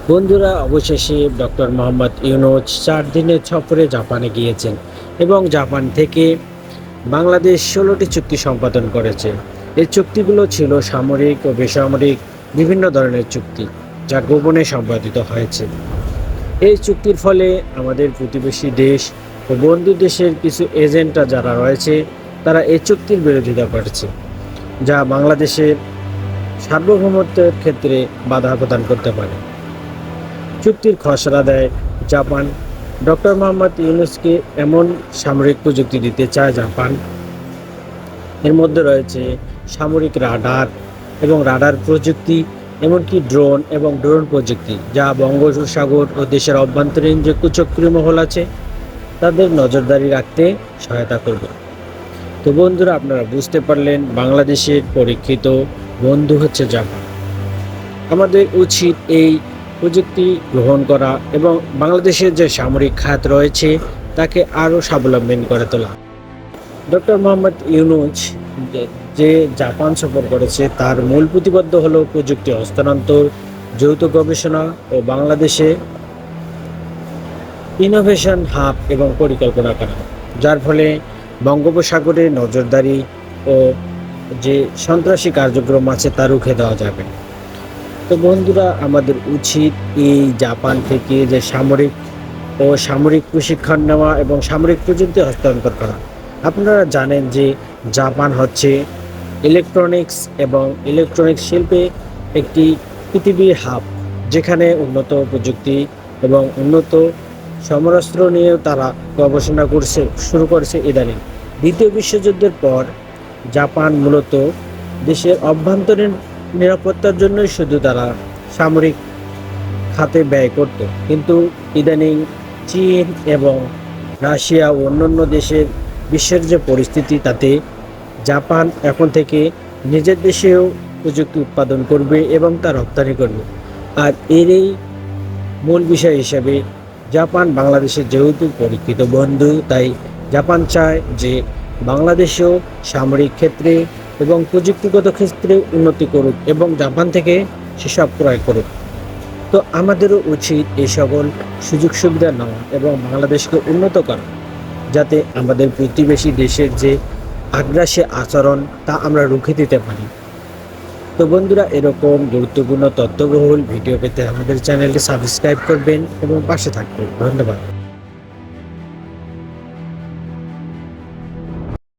বন্ধুরা, অবশেষে ডক্টর মোহাম্মদ ইউনূস 4 দিনের সফরে জাপানে গিয়েছেন এবং জাপান থেকে বাংলাদেশ 16টি চুক্তি সম্পাদন করেছে। এই চুক্তিগুলো ছিল সামরিক ও বেসামরিক বিভিন্ন ধরনের চুক্তি, যা গোপনে সম্পাদিত হয়েছে। এই চুক্তির ফলে আমাদের প্রতিবেশী দেশ ও বন্ধু দেশের কিছু এজেন্টরা যারা রয়েছে, তারা এই চুক্তির বিরোধিতা করেছে, যা বাংলাদেশের সার্বভৌমত্বের ক্ষেত্রে বাধা প্রদান করতে পারে। চুক্তির খসড়া দেয় জাপান। ডক্টর মোহাম্মদ ইউনূসকে এমন সামরিক প্রযুক্তি দিতে চায় জাপান। এর মধ্যে রয়েছে সামরিক রাডার এবং রাডার প্রযুক্তি, এমনকি ড্রোন এবং ড্রোন প্রযুক্তি, যা বঙ্গোপসাগর ও দেশের অভ্যন্তরীণ যে কুচক্রীয় মহল আছে তাদের নজরদারি রাখতে সহায়তা করবে। তো বন্ধুরা, আপনারা বুঝতে পারলেন বাংলাদেশের পরীক্ষিত বন্ধু হচ্ছে জাপান। আমাদের উচিত এই প্রযুক্তি গ্রহণ করা এবং বাংলাদেশের যে সামরিক খাত রয়েছে তাকে আরও স্বাবলম্বী করে তোলা। ডক্টর মোহাম্মদ ইউনূস যে জাপান সফর করেছে তার মূল প্রতিপাদ্য হলো প্রযুক্তি হস্তান্তর, যৌথ গবেষণা ও বাংলাদেশে ইনোভেশন হাব এবং পরিকল্পনা করা, যার ফলে বঙ্গোপসাগরে নজরদারি ও যে সন্ত্রাসী কার্যক্রম আছে তা রুখে দেওয়া যাবে। তো বন্ধুরা, আমাদের উচিত এই জাপান থেকে যে সামরিক প্রশিক্ষণ নেওয়া এবং সামরিক প্রযুক্তি হস্তান্তর করা। আপনারা জানেন যে জাপান হচ্ছে ইলেকট্রনিক্স শিল্পে একটি পৃথিবীর হাব, যেখানে উন্নত প্রযুক্তি এবং উন্নত সমরাস্ত্র নিয়েও তারা গবেষণা শুরু করেছে ইদানিং। দ্বিতীয় বিশ্বযুদ্ধের পর জাপান মূলত দেশের অভ্যন্তরীণ নিরাপত্তার জন্যই শুধু তারা সামরিক খাতে ব্যয় করত, কিন্তু ইদানিং চীন এবং রাশিয়া ও অন্যান্য দেশের বিশ্বের যে পরিস্থিতি, তাতে জাপান এখন থেকে নিজের দেশেও প্রযুক্তি উৎপাদন করবে এবং তা রপ্তানি করবে। আর এরই মূল বিষয় হিসেবে জাপান বাংলাদেশের যেহেতু পরীক্ষিত বন্ধু, তাই জাপান চায় যে বাংলাদেশেও সামরিক ক্ষেত্রে এবং প্রযুক্তিগত ক্ষেত্রে উন্নতি করুক এবং জাপান থেকে সেসব ক্রয় করুক। তো আমাদেরও উচিত এই সকল সুযোগ সুবিধা নেওয়া এবং বাংলাদেশকে উন্নত করা, যাতে আমাদের প্রতিবেশী দেশের যে আগ্রাসী আচরণ তা আমরা রুখে দিতে পারি। তো বন্ধুরা, এরকম গুরুত্বপূর্ণ তথ্যবহুল ভিডিও পেতে আমাদের চ্যানেলটি সাবস্ক্রাইব করবেন এবং পাশে থাকবেন। ধন্যবাদ।